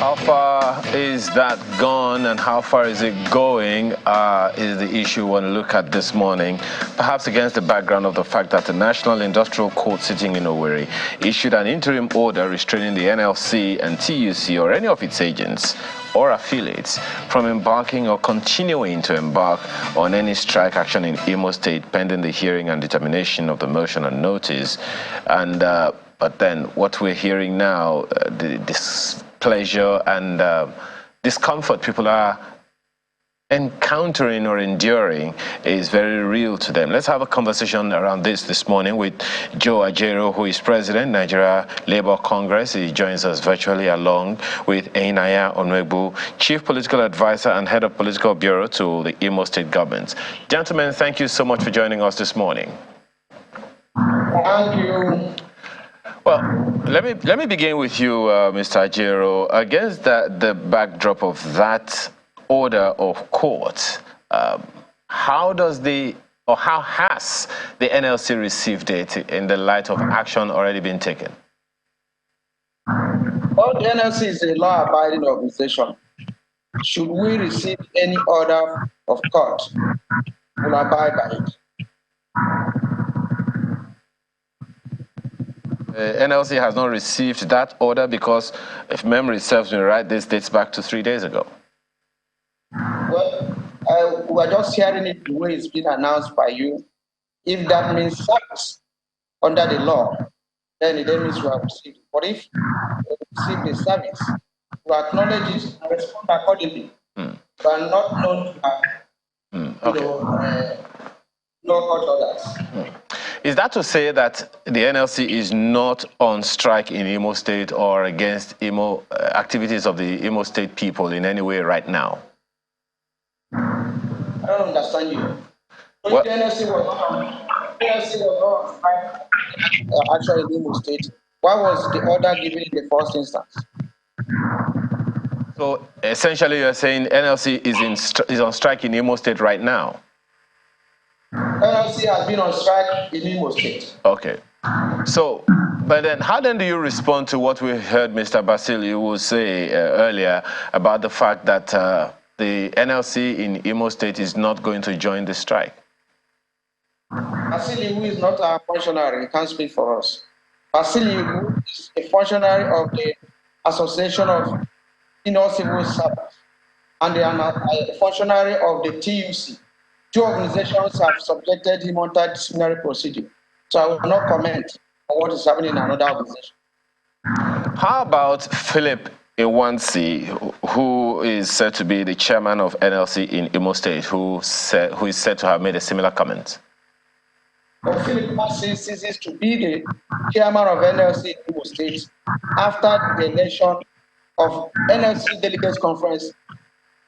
How far is that gone and how far is it going is the issue we want to look at this morning, perhaps against the background of the fact that the National Industrial Court sitting in Owerri issued an interim order restraining the NLC and TUC or any of its agents or affiliates from embarking or continuing to embark on any strike action in Imo State pending the hearing and determination of the motion and notice. And but then what we're hearing now, the displeasure and discomfort people are encountering or enduring is very real to them. Let's have a conversation around this morning with Joe Ajero, who is President, Nigeria Labour Congress. He joins us virtually along with Einaya Onwegbu, Chief Political Advisor and Head of Political Bureau to the Imo State Government. Gentlemen, thank you so much for joining us this morning. Thank you. Well, let me begin with you, Mr. Ajero. Against the backdrop of that order of court, how has the NLC received it in the light of action already been taken? Well, the NLC is a law-abiding organization. Should we receive any order of court, we'll abide by it. NLC has not received that order because, if memory serves me right, this dates back to 3 days ago. Well, we're just hearing it the way it's been announced by you. If that means service under the law, then it means we have received it. But if we receive the service, we acknowledge it and respond accordingly. We are not known to have, no court orders. Is that to say that the NLC is not on strike in Imo State or against activities of the Imo State people in any way right now? I don't understand you. So if the NLC was not on strike actually in Imo State, why was the order given in the first instance? So essentially you're saying NLC is on strike in Imo State right now? NLC has been on strike in Imo State. Okay. So, but then how then do you respond to what we heard Mr. Basiliu say earlier about the fact that the NLC in Imo State is not going to join the strike? Basiliu is not a functionary, he can't speak for us. Basiliu is a functionary of the Association of Civil Servants and a functionary of the TUC. Two organizations have subjected him under disciplinary procedure. So I will not comment on what is happening in another organization. How about Philip Iwansi, who is said to be the chairman of NLC in Imo State, who is said to have made a similar comment? Well, Philip Iwansi ceases to be the chairman of NLC in Imo State after the election of NLC Delegates Conference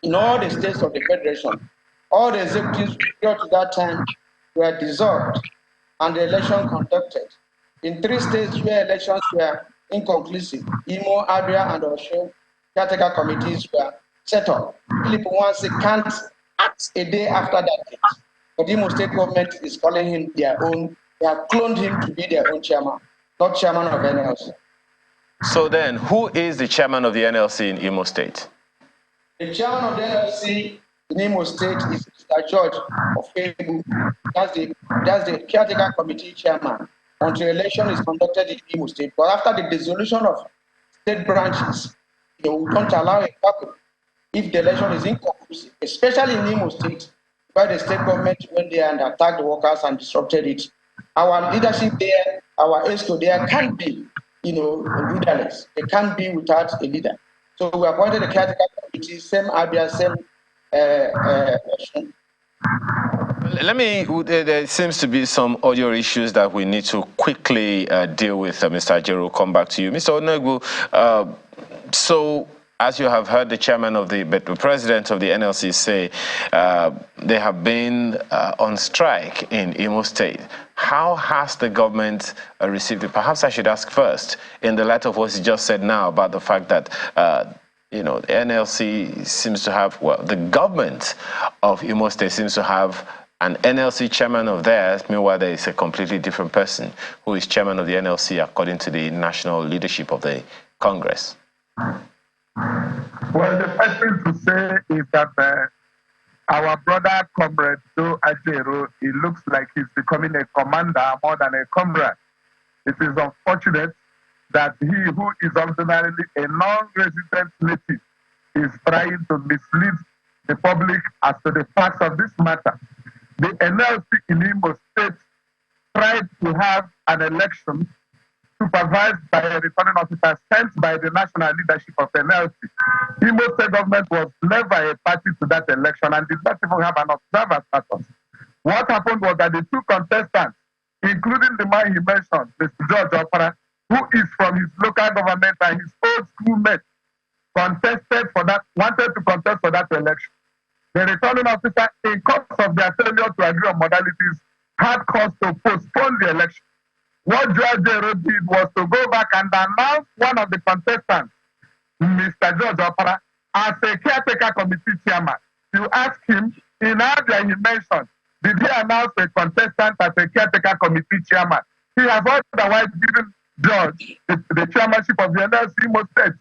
in all the states of the Federation. All the executives prior to that time were dissolved and the election conducted. In 3 states where elections were inconclusive, Imo, Abia, and Osho caretaker committees were set up. Philip Iwansi can't act a day after that date. But the Imo State government is calling him their own. They have cloned him to be their own chairman, not chairman of NLC. So then, who is the chairman of the NLC in Imo State? The chairman of the NLC in Imo State is Mr. George Ofebu. That's the caretaker committee chairman until election is conducted in Imo State. But after the dissolution of state branches, they will don't allow a vacuum if the election is inconclusive, especially in Imo State, where the state government went there and attacked the workers and disrupted it. Our leadership there, our ESCO there can't be, leaderless. They can't be without a leader. So we appointed a caretaker committee, same Abia, same there seems to be some audio issues that we need to quickly deal with. Mr. Ajero, come back to you. Mr. Onwegbu, so as you have heard the president of the NLC say, they have been on strike in Imo State. How has the government received it? Perhaps I should ask first, in the light of what you just said now about the fact that the NLC seems to have, the government of Imo State seems to have an NLC chairman of theirs, meanwhile there is a completely different person who is chairman of the NLC according to the national leadership of the Congress. Well, the first thing to say is that our brother comrade Joe Ajero, he looks like he's becoming a commander more than a comrade. It is unfortunate that he, who is ordinarily a non-resident native, is trying to mislead the public as to the facts of this matter. The NLC in Imo State tried to have an election supervised by a returning officer sent by the national leadership of NLC. Imo State government was never a party to that election and did not even have an observer status. What happened was that the two contestants, including the man he mentioned, Mr. George Opara, who is from his local government and his old schoolmate, wanted to contest for that election. The returning officer, in course of their failure to agree on modalities, had cause to postpone the election. What Judge Jero did was to go back and announce one of the contestants, Mr. George Opara, as a caretaker committee chairman. You ask him, in Abia he mentioned, did he announce a contestant as a caretaker committee chairman? He has otherwise given George the chairmanship of the NLC Imo State.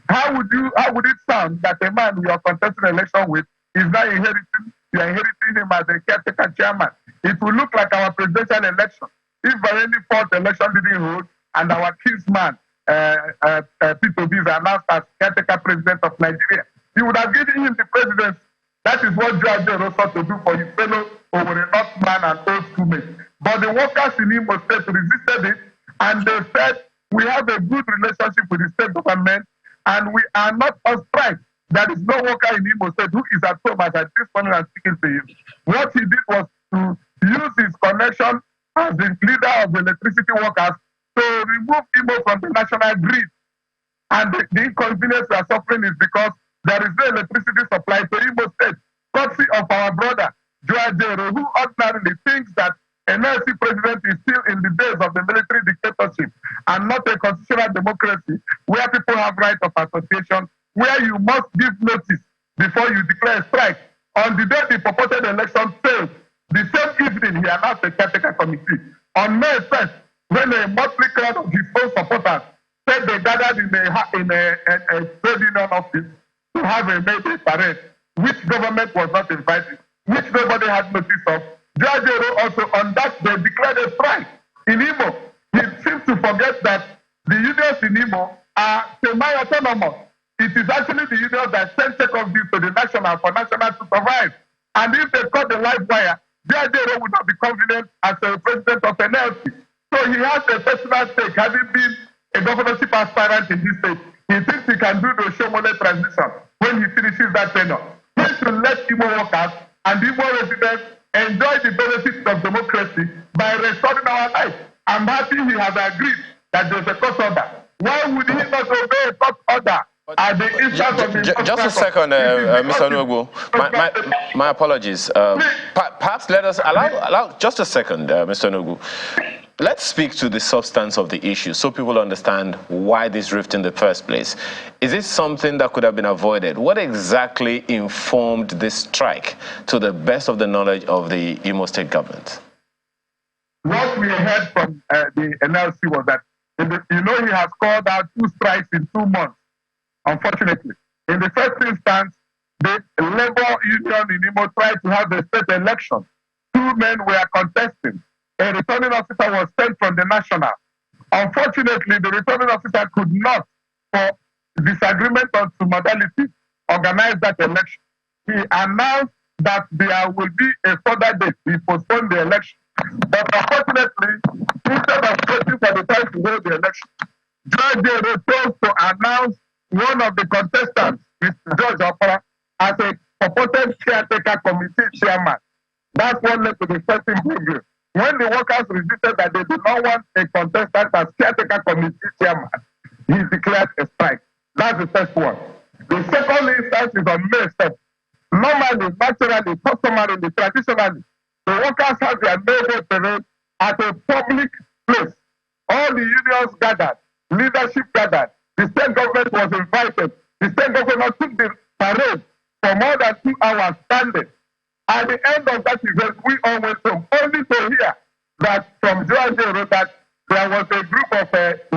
How would it sound that a man you are contesting an election with is now you are inheriting him as a caretaker chairman? It will look like our presidential election. If by any fourth election didn't hold and our kinsman, P2B, is announced as caretaker president of Nigeria, he would have given him the presidency. That is what Judge Jero sought to do for his fellow over Northman and old schoolmates. But the workers in Imo State resisted it, and they said, we have a good relationship with the state government, and we are not on strike. There is no worker in Imo State who is at home as at this point I'm speaking to you. What he did was to use his connection as the leader of the electricity workers to remove Imo from the national grid. And the inconvenience we are suffering is because there is no electricity supply to Imo State, courtesy of our brother, Joe Ajero, who ordinarily thinks that NLC president is still in the days of the military dictatorship and not a constitutional democracy where people have right of association, where you must give notice before you declare a strike. On the day the purported election failed, the same evening he announced a caretaker committee. On May 1st, when a motley crowd of his own supporters said they gathered in a trade union office to have a May Day parade, which government was not invited, which nobody had notice of, Judge Jero also on that day declared a strike in Imo. He seems to forget that the unions in Imo are semi-autonomous. It is actually the unions that send check-off dues to the national for national to survive. And if they cut the live wire, Judge Jero would not be confident as a president of NLC. So he has a personal stake, having been a governorship aspirant in this state. He thinks he can do the Shomole transition when he finishes that tenure. He should let Imo workers and Imo residents enjoy the benefits of democracy by restoring our life. I'm happy he has agreed that there's a court order. Why would he not obey a court order? Just a second, Mr. Nwegwu. My apologies. Perhaps let us allow just a second, Mr. Nwegwu. Let's speak to the substance of the issue so people understand why this rift in the first place. Is it something that could have been avoided? What exactly informed this strike to the best of the knowledge of the Imo State government? What we heard from the NLC was that, he has called out 2 strikes in 2 months, unfortunately. In the first instance, the labor union in Imo tried to have a state election. 2 men were contesting. A returning officer was sent from the national. Unfortunately, the returning officer could not, for disagreement on some modalities, organize that election. He announced that there will be a further date. He postponed the election. But unfortunately, instead of waiting for the time to hold the election, Judge Jero chose to announce one of the contestants, Mr. George Opara, as a purported caretaker committee chairman. That's what led to the first improvement. When the workers resisted that they did not want a contestant as caretaker committee chairman, he declared a strike. That's the first one. The second instance is on May 1st. Normally, naturally, customarily, traditionally, the workers have their May parade at a public place. All the unions gathered, leadership gathered, the state government was invited. The state government took the parade for more than 2 hours standing. At the end of that event, we all went home, only to hear that from Joe Ajero that there was a group of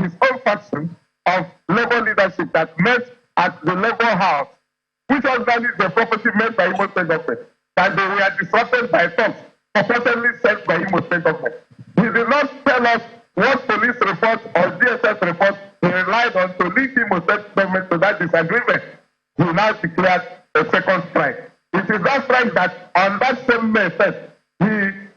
his own faction of labor leadership that met at the Labour House, which ordinarily is the property made by Imo State government, that they were disrupted by thugs purportedly sent by Imo State government. He did not tell us what police reports or DSS reports he relied on to link Imo State government to that disagreement. He now declared a second strike. It is that strike that on that same May 1st, he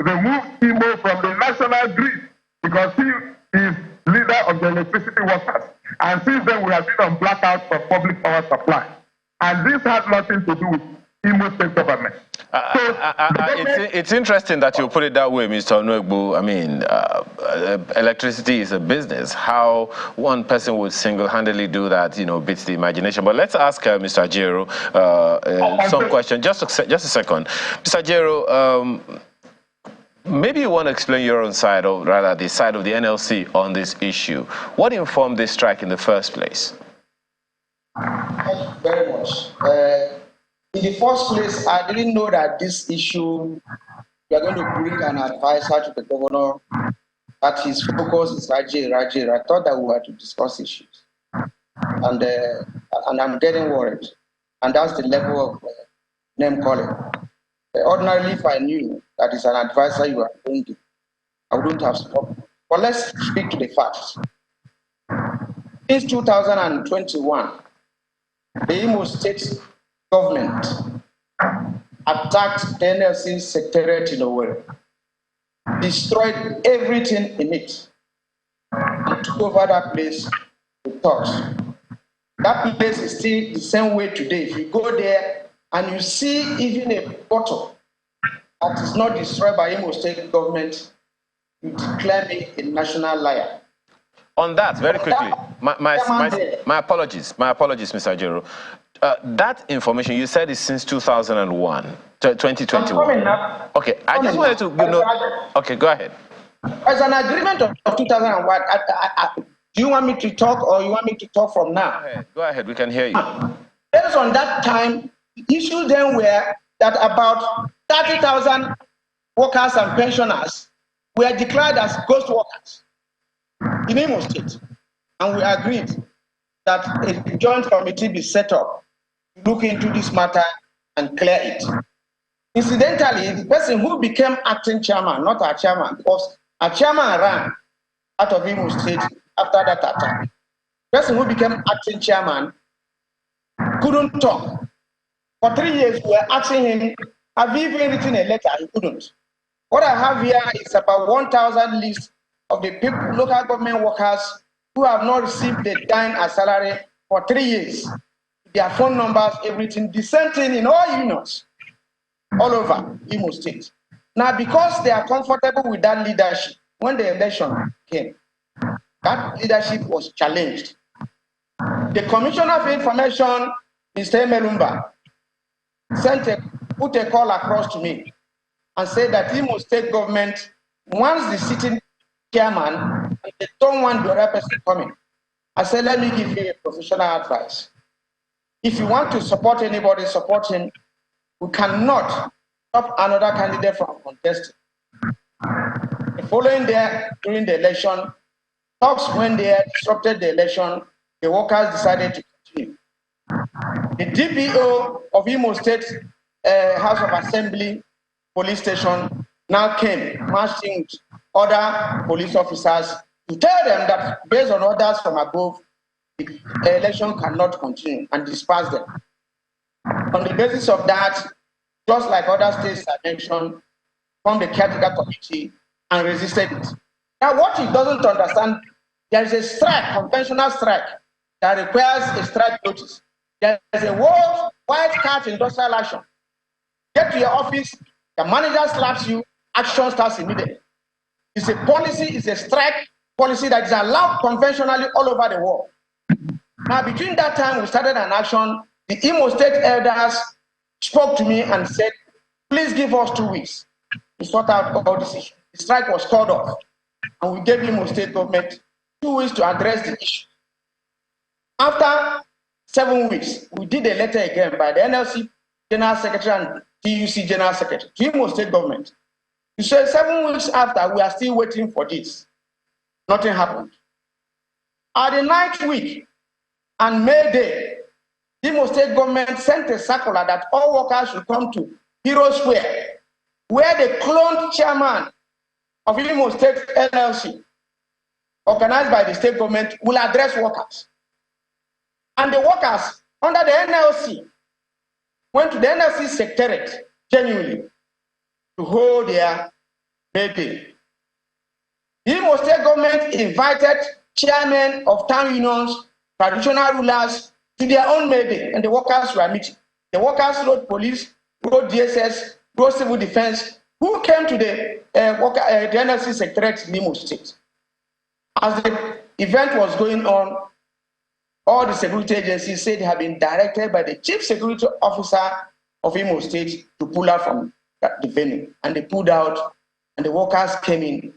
removed Imo from the national grid because he is leader of the electricity workers. And since then, we have been on blackout for public power supply. And this has nothing to do with Imo State government. It's interesting that you put it that way, Mr. Onwegbu. I mean, electricity is a business. How one person would single-handedly do that, you know, beats the imagination. But let's ask Mr. Ajero some question. Just a second. Mr. Ajero, maybe you want to explain your own side, or rather the side of the NLC on this issue. What informed this strike in the first place? Thank you very much. In the first place, I didn't know that this issue, we are going to bring an advisor to the governor, that his focus is Raji. I thought that we were to discuss issues. And I'm getting worried. And that's the level of name calling. Ordinarily, if I knew that it's an advisor you are bringing, I wouldn't have spoken. But let's speak to the facts. Since 2021, the Imo State government attacked the NLC secretariat in Owerri, destroyed everything in it, and took over that place with thugs. That place is still the same way today. If you go there and you see even a bottle that is not destroyed by Imo State government, you declare me a national liar. On that, very quickly, my apologies, Mr. Ajero. That information you said is since 2001, 2021. Okay, I just wanted to know. Okay, go ahead. As an agreement of 2001, do you want me to talk or you want me to talk from now? Go ahead. We can hear you. Based on that time, the issue then were that about 30,000 workers and pensioners were declared as ghost workers in Imo State. And we agreed that a joint committee be set up to look into this matter and clear it. Incidentally, the person who became acting chairman, not our chairman, because our chairman ran out of Imo State after that attack. The person who became acting chairman couldn't talk. For 3 years, we were asking him, have you even written a letter? He couldn't. What I have here is about 1,000 lists of the people, local government workers who have not received a dime as salary for 3 years. Their phone numbers, everything, the same thing in all unions, all over Imo State. Now, because they are comfortable with that leadership, when the election came, that leadership was challenged. The Commissioner of Information, Mr. Emelumba, put a call across to me and said that Imo State government wants the sitting chairman, and they don't want the other person coming. I said, let me give you a professional advice. If you want to support anybody, support him. We cannot stop another candidate from contesting. The following day, during the election, talks when they disrupted the election, the workers decided to continue. The DPO of Imo State House of Assembly police station now came, marched in with other police officers to tell them that based on orders from above, the election cannot continue and disperse them. On the basis of that, just like other states I mentioned, formed the caretaker committee and resisted it. Now, what he doesn't understand, there is a strike, conventional strike, that requires a strike notice. There is a white card industrial action. Get to your office, the manager slaps you, action starts immediately. It's a policy, it's a strike policy that is allowed conventionally all over the world. Now, between that time, we started an action. The Imo State elders spoke to me and said, please give us 2 weeks to sort out all this issue. The strike was called off, and we gave Imo State government 2 weeks to address the issue. After 7 weeks, we did a letter again by the NLC General Secretary and TUC General Secretary to Imo State government. You said 7 weeks after, we are still waiting for this. Nothing happened. At the 9th week, and May Day, the Imo State government sent a circular that all workers should come to Hero Square, where the cloned chairman of Imo State NLC, organized by the state government, will address workers. And the workers under the NLC went to the NLC secretariat genuinely to hold their meeting. The Imo State government invited chairmen of town unions, traditional rulers to their own meeting, and the workers were meeting. The workers wrote police, wrote DSS, wrote civil defense, who came to the NLC secretariat in Imo State. As the event was going on, all the security agencies said they had been directed by the chief security officer of Imo State to pull out from the venue. And they pulled out, and the workers came in,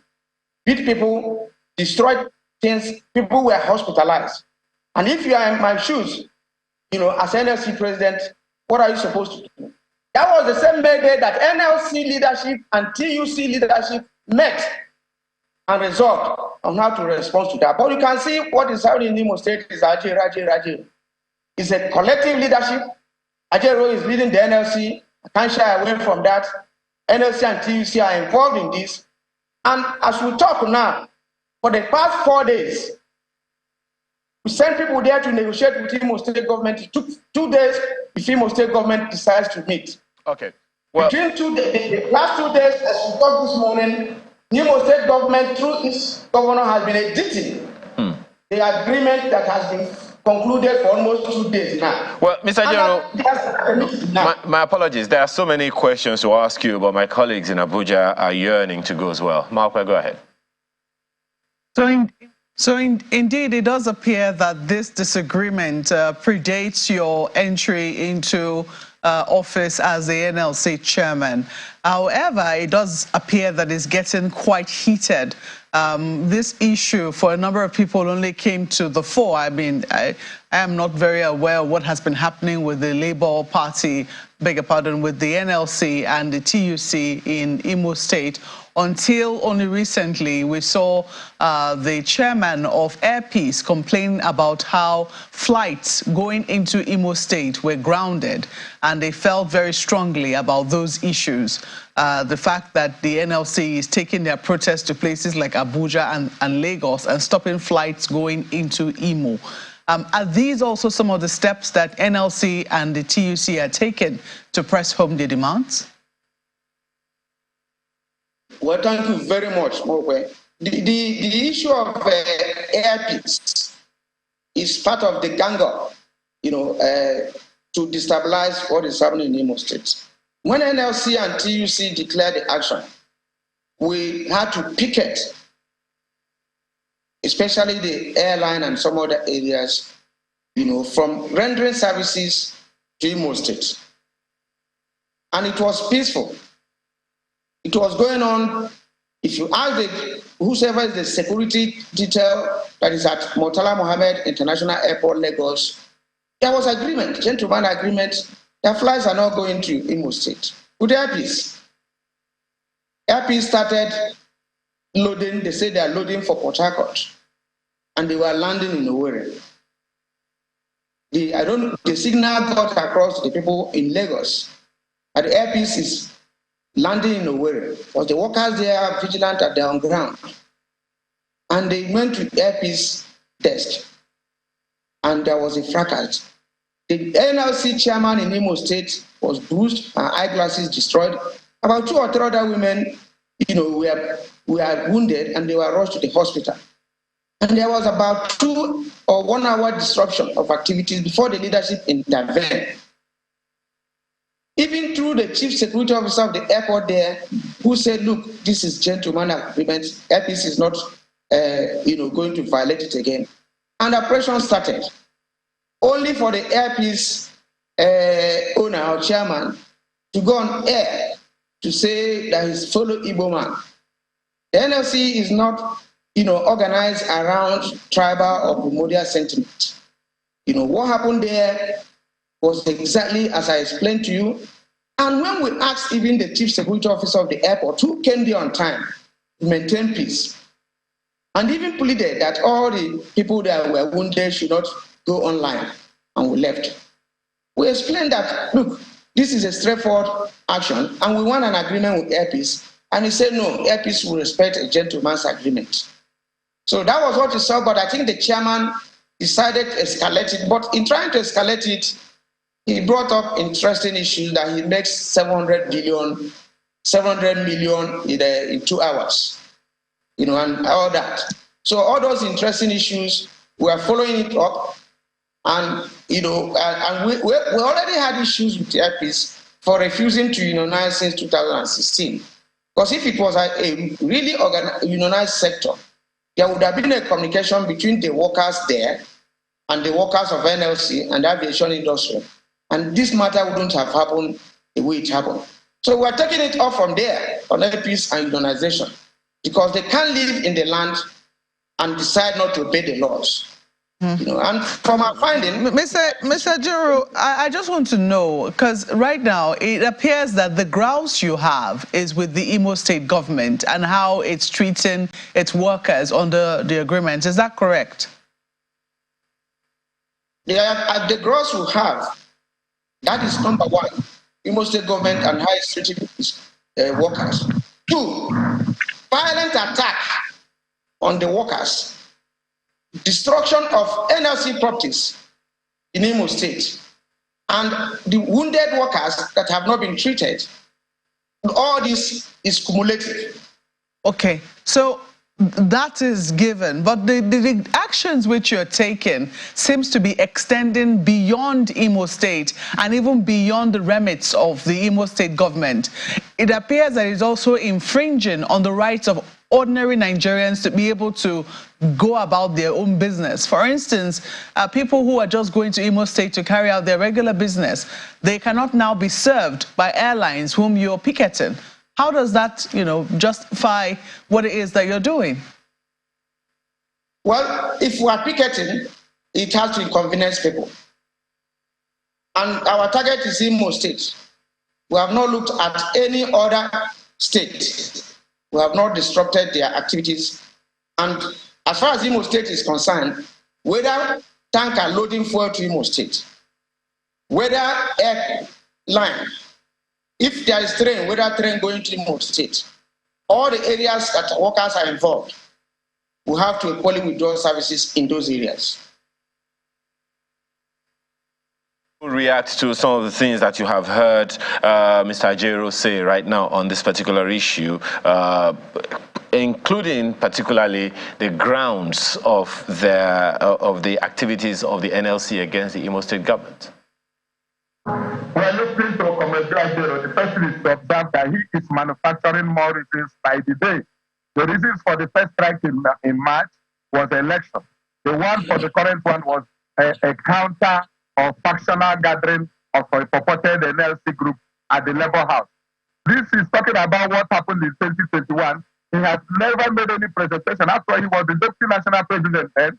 beat people, destroyed things, people were hospitalized. And if you are in my shoes, you know, as NLC president, what are you supposed to do? That was the same day that NLC leadership and TUC leadership met and resolved on how to respond to that. But you can see what is happening in Imo State is Ajero. It's a collective leadership. Ajero is leading the NLC. I can't shy away from that. NLC and TUC are involved in this. And as we talk now, for the past 4 days, we sent people there to negotiate with Imo State government. It took 2 days if Imo State government decides to meet. Okay. Well, between the last 2 days, as we talked this morning, the Imo State government, through its governor, has been editing the agreement that has been concluded for almost 2 days now. Well, Mr. General, my apologies. There are so many questions to ask you, but my colleagues in Abuja are yearning to go as well. Marco, go ahead. So indeed, it does appear that this disagreement predates your entry into office as the NLC chairman. However, it does appear that it's getting quite heated. This issue, for a number of people, only came to the fore. I mean, I am not very aware of what has been happening with the Labour Party, beg your pardon, with the NLC and the TUC in Imo State, until only recently we saw the chairman of Airpeace complain about how flights going into Imo State were grounded, and they felt very strongly about those issues. The fact that the NLC is taking their protests to places like Abuja and Lagos and stopping flights going into Imo. Are these also some of the steps that NLC and the TUC are taking to press home their demands? Well, thank you very much, Mowe. The issue of Airpeace is part of the gang up, you know, to destabilize what is happening in Imo State. When NLC and TUC declared the action, we had to picket, especially the airline and some other areas, you know, from rendering services to Imo State. And it was peaceful. It was going on. If you ask whoever is the security detail that is at Murtala Mohammed International Airport, Lagos, there was agreement, gentleman agreement, that flights are not going to Imo State. With Airpeace. Airpeace started loading, they say they are loading for Port Harcourt, and they were landing in Owerri. The signal got across to the people in Lagos, and the Airpeace is landing in Owerri. Was the workers there are vigilant at their own ground? And they went to Airpeace desk, and there was a fracas. The NLC chairman in Imo State was bruised, her eyeglasses destroyed. About 2 or 3 other women, you know, were wounded, and they were rushed to the hospital. And there was about 2 or 1 hour disruption of activities before the leadership intervened. Even through the chief security officer of the airport there, who said, look, this is gentleman agreement, Airpeace is not going to violate it again. And operation started. Only for the Airpeace owner or chairman to go on air to say that he's fellow Igbo man. The NLC is not, organized around tribal or primordial sentiment. What happened there was exactly as I explained to you. And when we asked even the chief security officer of the airport, who came there on time to maintain peace, and even pleaded that all the people that were wounded should not go online, and we left. We explained that, look, this is a straightforward action, and we want an agreement with Airpeace. And he said, no, Airpeace will respect a gentleman's agreement. So that was what he saw, but I think the chairman decided to escalate it. But in trying to escalate it, he brought up interesting issues that he makes 700 million in 2 hours, and all that. So all those interesting issues, we are following it up. And, and we already had issues with Airpeace for refusing to unionize since 2016. Because if it was a really unionized sector, there would have been a communication between the workers there and the workers of NLC and the aviation industry. And this matter wouldn't have happened the way it happened. So we're taking it off from there on Airpeace and unionization, because they can't live in the land and decide not to obey the laws. And from our finding, Mr. Jero, I just want to know, because right now it appears that the grounds you have is with the Imo State government and how it's treating its workers under the agreement. Is that correct? The grounds we have, that is number one, Imo State government and how it's treating its workers. 2, violent attack on the workers. Destruction of NLC properties in Imo State, and the wounded workers that have not been treated. All this is cumulative. Okay, so that is given, but the actions which you're taking seems to be extending beyond Imo State and even beyond the remits of the Imo State government. It appears that it's also infringing on the rights of ordinary Nigerians to be able to go about their own business. For instance, people who are just going to Imo State to carry out their regular business, they cannot now be served by airlines whom you're picketing. How does that, justify what it is that you're doing? Well, if we are picketing, it has to inconvenience people. And our target is Imo State. We have not looked at any other state. We have not disrupted their activities. And as far as Imo State is concerned, whether tanker loading fuel to Imo State, whether airline, if there is train, whether train going to Imo State, all the areas that workers are involved, we have to equally withdraw services in those areas. React to some of the things that you have heard Mr. Jero say right now on this particular issue, including particularly the grounds of the activities of the NLC against the Imo State government? Well, listening to Comrade Jero, the person is to observe that he is manufacturing more reasons by the day. The reasons for the first strike in March was election. The one for the current one was a counter or factional gathering of a purported NLC group at the Labour House. This is talking about what happened in 2021. He has never made any presentation. After he was the deputy national president then,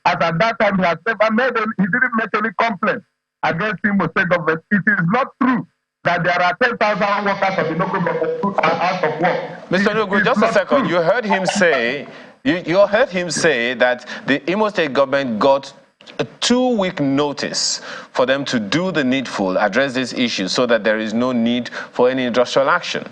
as at that time he has never made any, he didn't make any complaint against Imo State government. It is not true that there are 10,000 workers of the local government who are out of work. Mr. Nugu, just a second. True. You heard him say, you heard him say that the Imo State government got a 2-week notice for them to do the needful, address this issue, so that there is no need for any industrial action.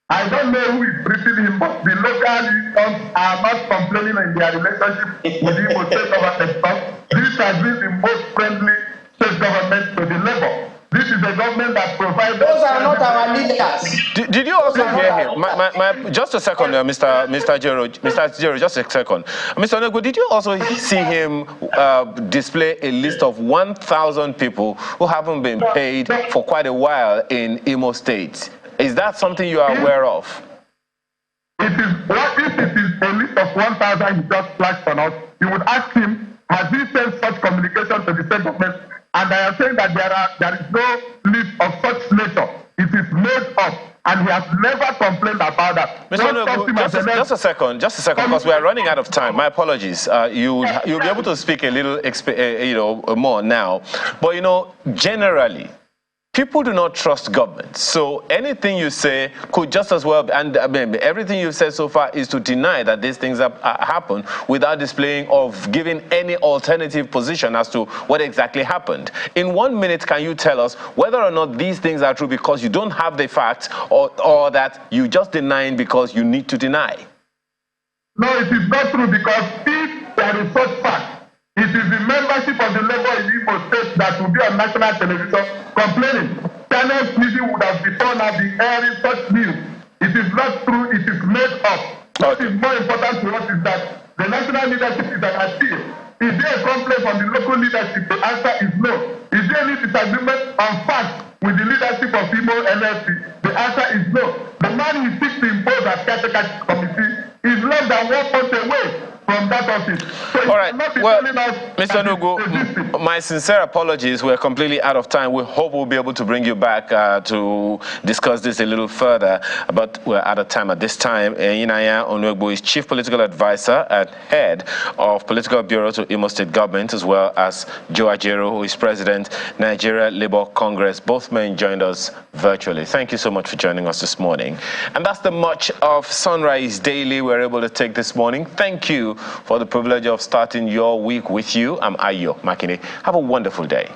I don't know who is briefing him, but the local unions are not complaining in their relationship with the Imo State government. This has been the most friendly state government to the labor. This is a government that provides... Those are not our leaders. Did you also hear him? Just a second, Mr. Jero, just a second. Mr. Nego, did you also see him display a list of 1,000 people who haven't been paid for quite a while in Imo State? Is that something you are aware of? It is, what if it is a list of 1,000 he just flashed on us? You would ask him, has he sent such communication to the state government? And I am saying that there is no list of such nature. It is made up, and he has never complained about that. Mr. Nogu, just a second, because we are running out of time. My apologies. You'll be able to speak a little, more now. But generally, people do not trust government. So anything you say could just as well, and I mean, everything you've said so far is to deny that these things have happened without displaying or giving any alternative position as to what exactly happened. In 1 minute, can you tell us whether or not these things are true because you don't have the facts, or that you just denying because you need to deny? No, it is not true, because if there is such fact, it is the membership of the Labour in Imo State that will be on national television complaining. Channels TV would have before now been airing such news. It is not true, it is made up. What is more important to us is that the national leadership is an appeal. Is there a complaint from the local leadership? The answer is no. Is there any disagreement on facts with the leadership of Imo NLC? The answer is no. The man who seeks to impose a caretaker committee is less than 1 month away from that office. So all right. Well, Mr. Nugu, my sincere apologies. We're completely out of time. We hope we'll be able to bring you back to discuss this a little further, but we're out of time at this time. Inaya Onwegbo is Chief Political Advisor and Head of Political Bureau to Imo State Government, as well as Joe Ajero, who is President, Nigeria Labour Congress. Both men joined us virtually. Thank you so much for joining us this morning. And that's the much of Sunrise Daily we're able to take this morning. Thank you for the privilege of starting your week with you. I'm Ayo Makine. Have a wonderful day.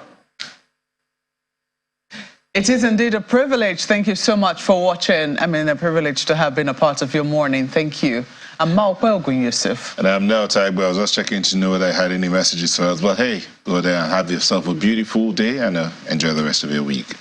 It is indeed a privilege. Thank you so much for watching. I mean, a privilege to have been a part of your morning. Thank you. I'm Maupelgun Yusuf. And I'm Nel Tagbo. I was just checking to know whether I had any messages for us. But hey, go there and have yourself a beautiful day and enjoy the rest of your week.